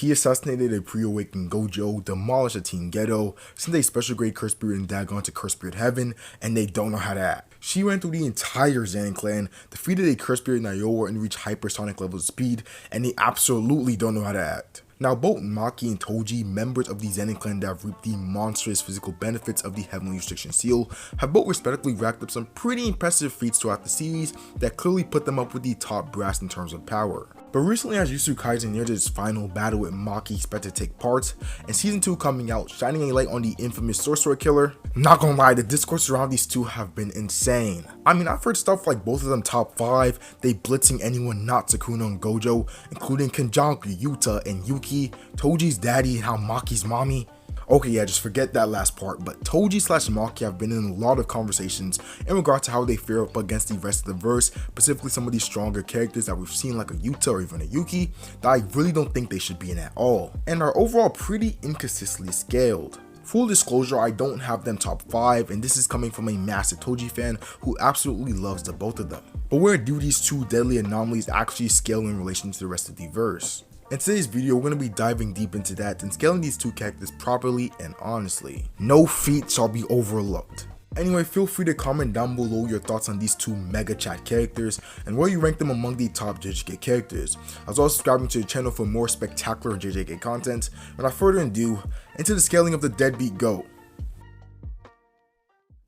He assassinated a pre-awakened Gojo, demolished a Team Ghetto, sent a special grade Curse Spirit in Dagon to Curse Spirit Heaven, and they don't know how to act. She ran through the entire Zenin clan, defeated a Curse Spirit Niowa and reached hypersonic levels of speed, and they absolutely don't know how to act. Now both Maki and Toji, members of the Zenin clan that have reaped the monstrous physical benefits of the Heavenly Restriction Seal, have both respectively racked up some pretty impressive feats throughout the series that clearly put them up with the top brass in terms of power. But recently, as Jujutsu Kaisen neared its final battle with Maki expected to take part, and season 2 coming out, shining a light on the infamous sorcerer killer, not gonna lie, the discourse around these two have been insane. I mean, I've heard stuff like both of them top 5, they blitzing anyone not Sukuna and Gojo, including Kenjaku, Yuta, and Yuki, Toji's daddy, and how Maki's mommy. Okay, yeah, just forget that last part, but Toji slash Maki have been in a lot of conversations in regard to how they fare up against the rest of the verse, specifically some of these stronger characters that we've seen like a Yuta or even a Yuki, that I really don't think they should be in at all, and are overall pretty inconsistently scaled. Full disclosure, I don't have them top 5, and this is coming from a massive Toji fan who absolutely loves the both of them. But where do these two deadly anomalies actually scale in relation to the rest of the verse? In today's video, we're going to be diving deep into that and scaling these two characters properly and honestly. No feat shall be overlooked. Anyway, feel free to comment down below your thoughts on these two mega chat characters and where you rank them among the top JJK characters, as well as subscribing to the channel for more spectacular JJK content. Without further ado, into the scaling of the deadbeat GOAT.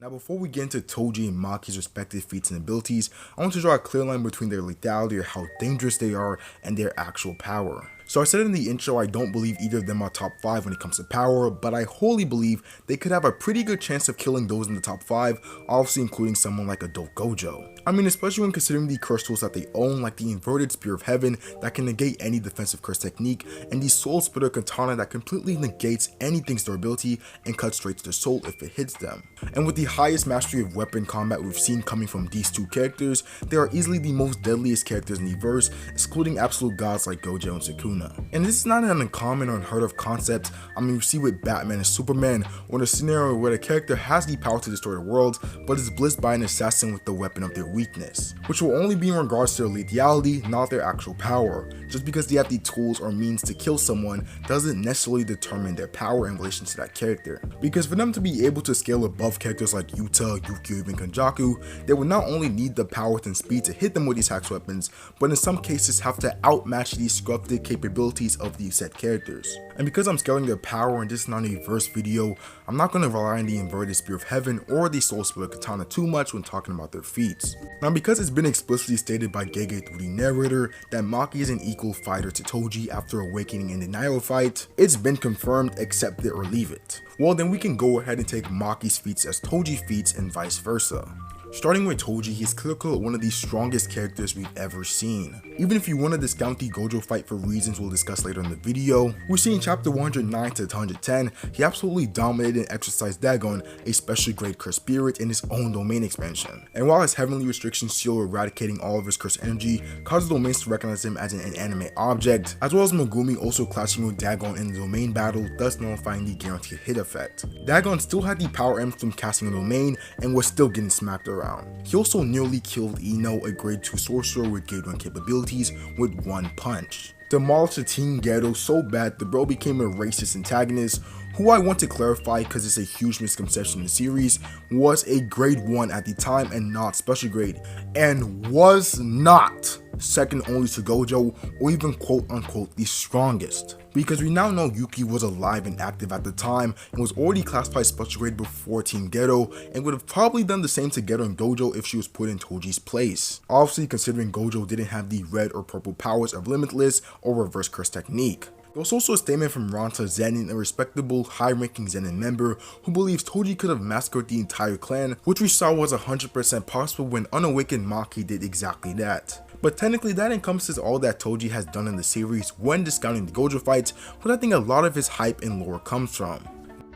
Now before we get into Toji and Maki's respective feats and abilities, I want to draw a clear line between their lethality or how dangerous they are and their actual power. So I said in the intro I don't believe either of them are top 5 when it comes to power, but I wholly believe they could have a pretty good chance of killing those in the top 5, obviously including someone like a dope Gojo. I mean, especially when considering the curse tools that they own, like the inverted Spear of Heaven that can negate any defensive curse technique, and the Soul Splitter Katana that completely negates anything's durability and cuts straight to the soul if it hits them. And with the highest mastery of weapon combat we've seen coming from these two characters, they are easily the most deadliest characters in the verse, excluding absolute gods like Gojo and Sukuna. And this is not an uncommon or unheard of concept. I mean, we see with Batman and Superman, or in a scenario where the character has the power to destroy the world, but is blitzed by an assassin with the weapon of their weakness, which will only be in regards to their lethality, not their actual power. Just because they have the tools or means to kill someone doesn't necessarily determine their power in relation to that character. Because for them to be able to scale above characters like Yuta, Yuki, or even Kenjaku, they would not only need the power and speed to hit them with these hacks weapons, but in some cases have to outmatch these scripted capabilities of these set characters. And because I'm scaling their power and this is not a verse video, I'm not going to rely on the inverted Spear of Heaven or the Soul Splitter Katana too much when talking about their feats. Now because it's been explicitly stated by Gege through the narrator that Maki is an equal fighter to Toji after awakening in the Nioh fight, it's been confirmed, accept it or leave it. Well then we can go ahead and take Maki's feats as Toji feats and vice versa. Starting with Toji, he's clearly one of the strongest characters we've ever seen. Even if you want to discount the Gojo fight for reasons we'll discuss later in the video, we see in chapter 109 to 110, he absolutely dominated and exercised Dagon, a special grade curse spirit in his own domain expansion. And while his heavenly restriction seal eradicating all of his curse energy causes domains to recognize him as an inanimate object, as well as Megumi also clashing with Dagon in the domain battle, thus nullifying the guaranteed hit effect. Dagon still had the power M's from casting a domain and was still getting smacked around. He also nearly killed Ino, a grade 2 sorcerer with grade 1 capabilities, with one punch. Demolished the Team Ghetto so bad the bro became a racist antagonist, who I want to clarify because it's a huge misconception in the series, was a grade 1 at the time and not special grade, and was not second only to Gojo or even quote unquote the strongest. Because we now know Yuki was alive and active at the time and was already classified special grade before Team Ghetto, and would have probably done the same to Ghetto and Gojo if she was put in Toji's place. Obviously considering Gojo didn't have the red or purple powers of Limitless or reverse curse technique. There was also a statement from Ranta Zenin, a respectable, high-ranking Zenin member, who believes Toji could have massacred the entire clan, which we saw was 100% possible when unawakened Maki did exactly that. But technically that encompasses all that Toji has done in the series when discounting the Gojo fights, but I think a lot of his hype and lore comes from.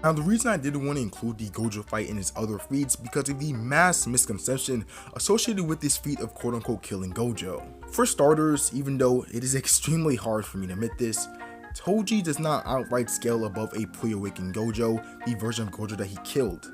Now the reason I didn't want to include the Gojo fight in his other feats because of the mass misconception associated with this feat of quote unquote killing Gojo. For starters, even though it is extremely hard for me to admit this, Toji does not outright scale above a pre-awakened Gojo, the version of Gojo that he killed.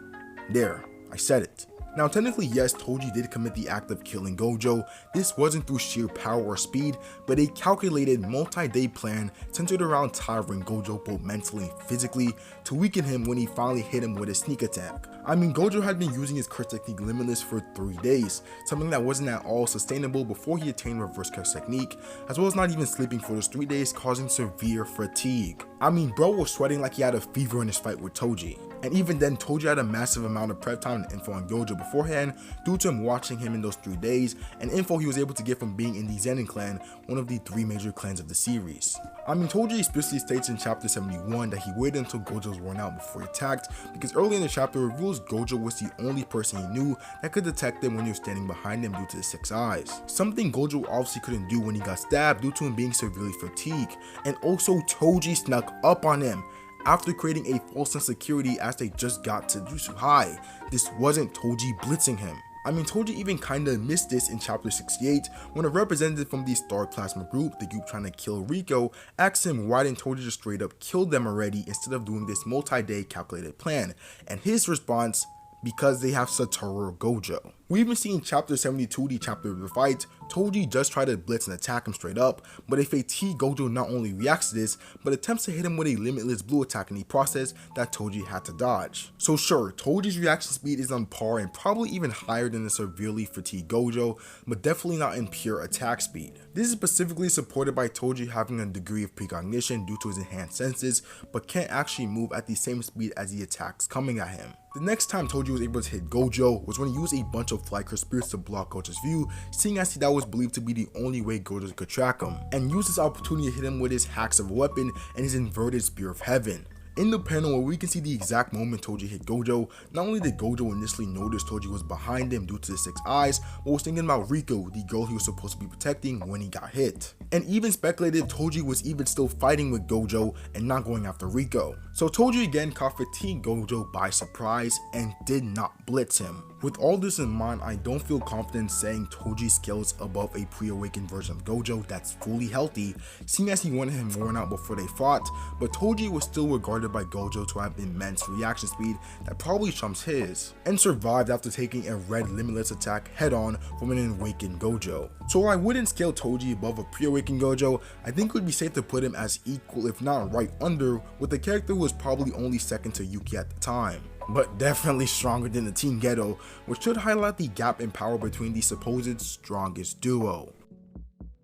There, I said it. Now technically yes, Toji did commit the act of killing Gojo. This wasn't through sheer power or speed, but a calculated multi-day plan centered around tiring Gojo both mentally and physically to weaken him when he finally hit him with a sneak attack. I mean, Gojo had been using his curse technique limitless for 3 days, something that wasn't at all sustainable before he attained reverse curse technique, as well as not even sleeping for those 3 days, causing severe fatigue. I mean, bro was sweating like he had a fever in his fight with Toji. And even then, Toji had a massive amount of prep time and info on Gojo beforehand due to him watching him in those 3 days, and info he was able to get from being in the Zenin clan, one of the 3 major clans of the series. I mean, Toji explicitly states in chapter 71 that he waited until Gojo was worn out before he attacked, because early in the chapter reveals Gojo was the only person he knew that could detect him when he was standing behind him due to his 6 eyes. Something Gojo obviously couldn't do when he got stabbed due to him being severely fatigued, and also Toji snuck up on him after creating a false sense of security as they just got to Jujutsu High. This wasn't Toji blitzing him. I mean, Toji even kinda missed this in chapter 68 when a representative from the Star Plasma group, the group trying to kill Rico, asked him why didn't Toji just straight up kill them already instead of doing this multi-day calculated plan, and his response, because they have Satoru Gojo. We even see in chapter 72, the chapter of the fight, Toji just tried to blitz and attack him straight up, but a fatigued Gojo not only reacts to this, but attempts to hit him with a limitless blue attack in the process that Toji had to dodge. So sure, Toji's reaction speed is on par and probably even higher than the severely fatigued Gojo, but definitely not in pure attack speed. This is specifically supported by Toji having a degree of precognition due to his enhanced senses, but can't actually move at the same speed as the attacks coming at him. The next time Toji was able to hit Gojo was when he used a bunch of fly curse spirits to block Gojo's view, seeing as that was believed to be the only way Gojo could track him, and used this opportunity to hit him with his hacks of a weapon and his inverted spear of heaven. In the panel where we can see the exact moment Toji hit Gojo, not only did Gojo initially notice Toji was behind him due to the 6 eyes, but was thinking about Rico, the girl he was supposed to be protecting when he got hit. And even speculated Toji was even still fighting with Gojo and not going after Rico. So Toji again caught fatigued Gojo by surprise and did not blitz him. With all this in mind, I don't feel confident saying Toji's skills above a pre-awakened version of Gojo that's fully healthy, seeing as he wanted him worn out before they fought, but Toji was still regarded by Gojo to have immense reaction speed that probably trumps his, and survived after taking a red limitless attack head-on from an awakened Gojo. So while I wouldn't scale Toji above a pre-awakened Gojo, I think it would be safe to put him as equal if not right under with a character who was probably only second to Yuki at the time, but definitely stronger than the Team Geto, which should highlight the gap in power between the supposed strongest duo.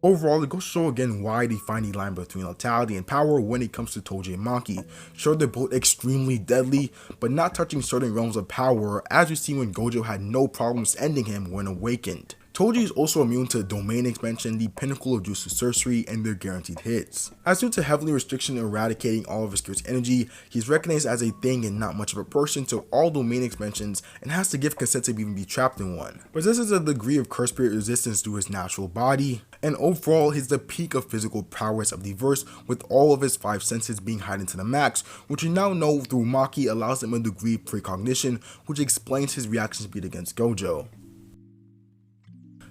Overall, it goes to show again why they find the line between lethality and power when it comes to Toji and Maki. Sure, they're both extremely deadly, but not touching certain realms of power, as we see when Gojo had no problems ending him when awakened. Toji is also immune to domain expansion, the pinnacle of Jutsu sorcery, and their guaranteed hits. As due to heavily restriction eradicating all of his scarce energy, he's recognized as a thing and not much of a person to all domain expansions and has to give consent to even be trapped in one. Possesses a degree of curse spirit resistance to his natural body, and overall he's the peak of physical prowess of the verse, with all of his 5 senses being heightened to the max, which we now know through Maki allows him a degree of precognition, which explains his reaction speed against Gojo.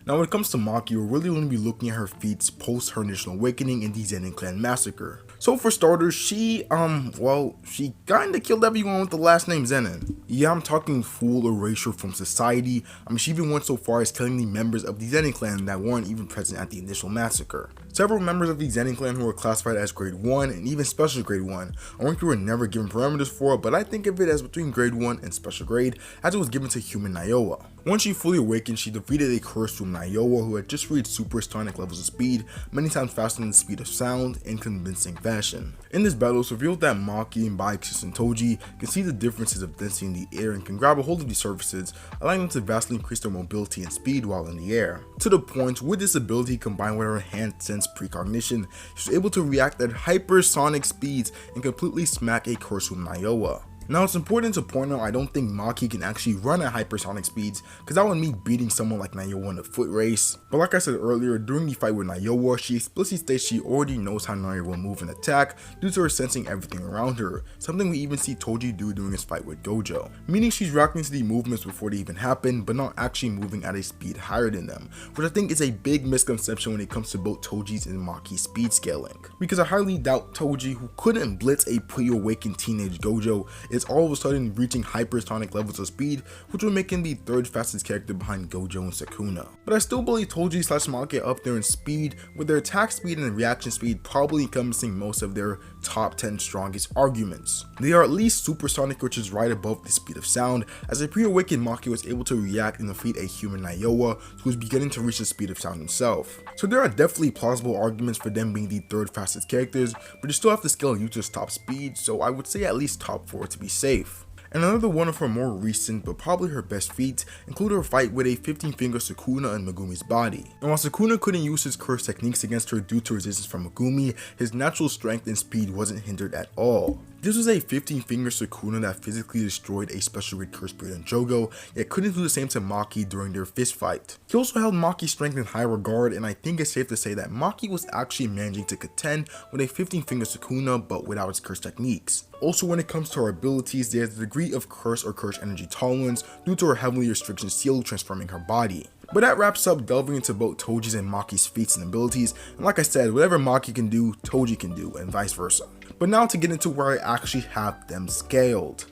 Now when it comes to Maki, we're really going to be looking at her feats post her initial awakening in the Zenin clan massacre. So for starters, she kinda killed everyone with the last name Zenin. Yeah, I'm talking full erasure from society. I mean, she even went so far as killing the members of the Zenin clan that weren't even present at the initial massacre. Several members of the Zenin clan who were classified as grade 1 and even special grade 1, I think we were never given parameters for it, but I think of it as between grade 1 and special grade, as it was given to human Niowa. Once she fully awakened, she defeated a cursed from Niowa who had just reached supersonic levels of speed, many times faster than the speed of sound, in convincing fashion. In this battle, it's revealed that Maki and Byakuya and Toji can see the differences of density in the air and can grab a hold of these surfaces, allowing them to vastly increase their mobility and speed while in the air. To the point, with this ability combined with her enhanced sense precognition, she was able to react at hypersonic speeds and completely smack a cursed from Niowa. Now it's important to point out I don't think Maki can actually run at hypersonic speeds, because that would mean beating someone like Niowa in a foot race. But like I said earlier, during the fight with Niowa, she explicitly states she already knows how Niowa will move and attack due to her sensing everything around her, something we even see Toji do during his fight with Gojo. Meaning she's reacting to the movements before they even happen, but not actually moving at a speed higher than them, which I think is a big misconception when it comes to both Toji's and Maki's speed scaling. Because I highly doubt Toji, who couldn't blitz a pre-awakened teenage Gojo, is all of a sudden reaching hypersonic levels of speed, which would make him the third fastest character behind Gojo and Sukuna. But I still believe Toji/Maki are up there in speed, with their attack speed and reaction speed probably encompassing most of their top 10 strongest arguments. They are at least supersonic, which is right above the speed of sound, as a pre-awakened Maki was able to react and defeat a human Niowa who was beginning to reach the speed of sound himself. So there are definitely plausible arguments for them being the third fastest characters, but you still have to scale Yuta's top speed, so I would say at least top 4 to be safe. And another one of her more recent, but probably her best feats, include her fight with a 15-finger Sukuna in Megumi's body. And while Sukuna couldn't use his curse techniques against her due to resistance from Megumi, his natural strength and speed wasn't hindered at all. This was a 15-finger Sukuna that physically destroyed a special grade curse spirit in Jogo, yet couldn't do the same to Maki during their fist fight. He also held Maki's strength in high regard, and I think it's safe to say that Maki was actually managing to contend with a 15-finger Sukuna, but without its curse techniques. Also, when it comes to her abilities, there's a degree of curse or curse energy tolerance due to her heavenly restriction seal transforming her body. But that wraps up delving into both Toji's and Maki's feats and abilities, and like I said, whatever Maki can do, Toji can do, and vice versa. But now to get into where I actually have them scaled.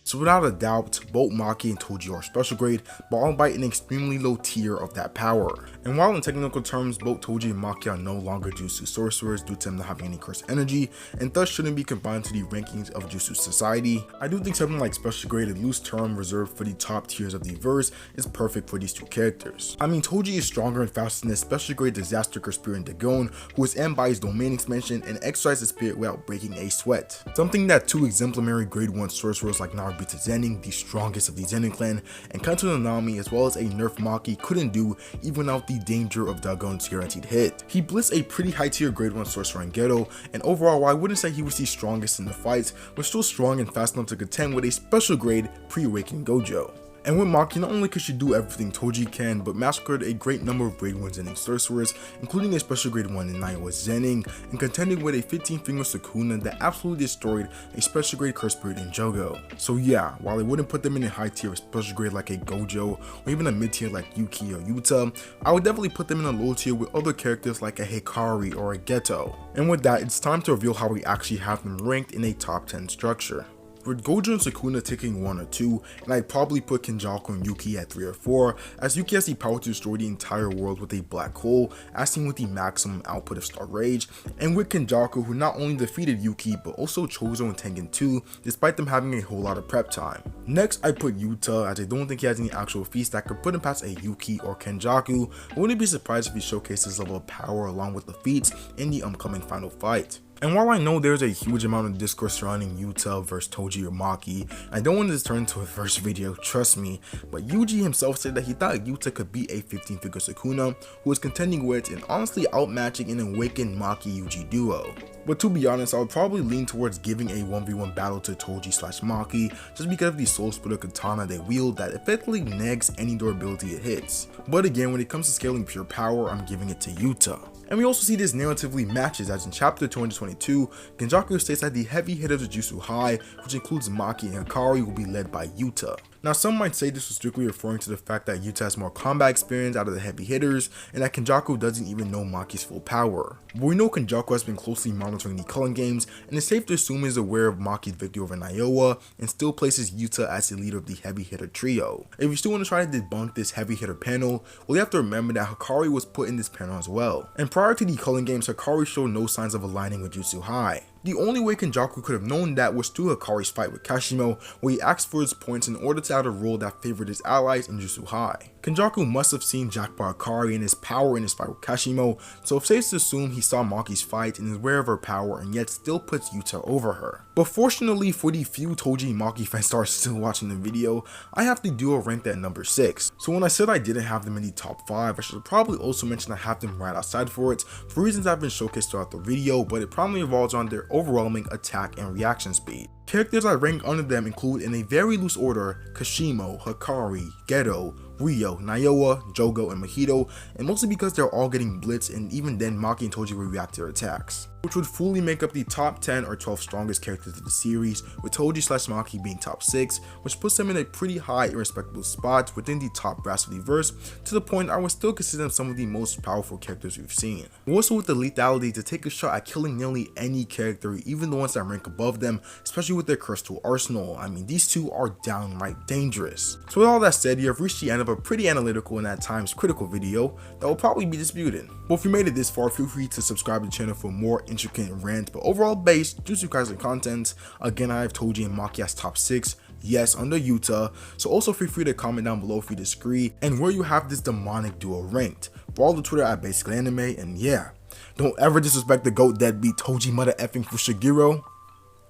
So without a doubt, both Maki and Toji are special grade, but albeit an extremely low tier of that power. And while in technical terms, both Toji and Maki are no longer Jutsu sorcerers due to them not having any curse energy, and thus shouldn't be combined to the rankings of Jutsu society, I do think something like special grade, a loose term reserved for the top tiers of the verse, is perfect for these two characters. I mean, Toji is stronger and faster than his special grade disaster curse spirit Dagon, who is end by his domain expansion and exercised the spirit without breaking a sweat. Something that two exemplary grade 1 sorcerers like Naruto Zenin, the strongest of the Zenin clan, and Kanto Nanami, as well as a nerf Maki, couldn't do even without the danger of Dagon's guaranteed hit. He blitzed a pretty high tier grade 1 sorcerer in Geto, and overall, while I wouldn't say he was the strongest in the fights, was still strong and fast enough to contend with a special grade pre-awakened Gojo. And with Maki, not only could she do everything Toji can, but massacred a great number of grade 1 Zenin sorcerers, including a special grade 1 in Niowa Zenin, and contending with a 15-finger Sukuna that absolutely destroyed a special grade curse spirit in Jogo. So yeah, while I wouldn't put them in a high tier of special grade like a Gojo, or even a mid tier like Yuki or Yuta, I would definitely put them in a low tier with other characters like a Hikari or a Geto. And with that, it's time to reveal how we actually have them ranked in a top 10 structure. With Gojo and Sukuna taking 1 or 2, and I'd probably put Kenjaku and Yuki at 3 or 4, as Yuki has the power to destroy the entire world with a black hole, as seen with the maximum output of Star Rage, and with Kenjaku, who not only defeated Yuki, but also Chozo and Tengen too, despite them having a whole lot of prep time. Next, I put Yuta, as I don't think he has any actual feats that could put him past a Yuki or Kenjaku. I wouldn't be surprised if he showcased his level of power along with the feats in the upcoming final fight. And while I know there's a huge amount of discourse surrounding Yuta versus Toji or Maki, I don't want this to turn into a verse video, trust me, but Yuji himself said that he thought Yuta could be a 15-figure Sukuna, who was contending with and honestly outmatching an awakened Maki-Yuji duo. But to be honest, I would probably lean towards giving a 1v1 battle to Toji/Maki, just because of the soul splitter katana they wield that effectively negs any durability it hits. But again, when it comes to scaling pure power, I'm giving it to Yuta. And we also see this narratively matches, as in chapter 222, Kenjaku states that the heavy hitters of Jutsu High, which includes Maki and Hikari, will be led by Yuta. Now, some might say this was strictly referring to the fact that Yuta has more combat experience out of the heavy hitters, and that Kenjaku doesn't even know Maki's full power. But we know Kenjaku has been closely monitoring the Cullen games, and it's safe to assume he's aware of Maki's victory over Niowa, and still places Yuta as the leader of the heavy hitter trio. If you still want to try to debunk this heavy hitter panel, well, you have to remember that Hikari was put in this panel as well. And prior to the Cullen games, Hikari showed no signs of aligning with Jutsu High. The only way Kenjaku could have known that was through Hikari's fight with Kashimo, where he asked for his points in order to add a role that favored his allies in Jutsu High. Kenjaku must have seen Jack by Hikari and his power in his fight with Kashimo, so it's safe to assume he saw Maki's fight and is aware of her power and yet still puts Yuta over her. But fortunately for the few Toji and Maki fans that are still watching the video, I have the duo ranked at number 6. So when I said I didn't have them in the top 5, I should probably also mention I have them right outside for it, for reasons I've been showcased throughout the video, but it primarily revolves on their overwhelming attack and reaction speed. Characters I rank under them include, in a very loose order, Kashimo, Hikari, Geto, Ryo, Niowa, Jogo, and Mahito, and mostly because they're all getting blitzed, and even then Maki and Toji will react to their attacks. which would fully make up the top 10 or 12 strongest characters of the series, with Toji/Maki being top 6, which puts them in a pretty high and respectable spot within the top brass of the verse, to the point I would still consider them some of the most powerful characters we've seen. Also with the lethality to take a shot at killing nearly any character, even the ones that rank above them, especially with their crystal arsenal. I mean, these two are downright dangerous. So with all that said, you have reached the end of a pretty analytical and at times critical video that will probably be disputed. But if you made it this far, feel free to subscribe to the channel for more intricate rant but overall based Jujutsu Kaisen content. Again, I have Toji and Maki as top 6, yes, under Yuta, so also feel free to comment down below if you disagree and where you have this demonic duo ranked. Follow the Twitter at Basically Anime, and yeah, don't ever disrespect the GOAT deadbeat Toji mother effing Fushiguro.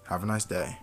Have a nice day.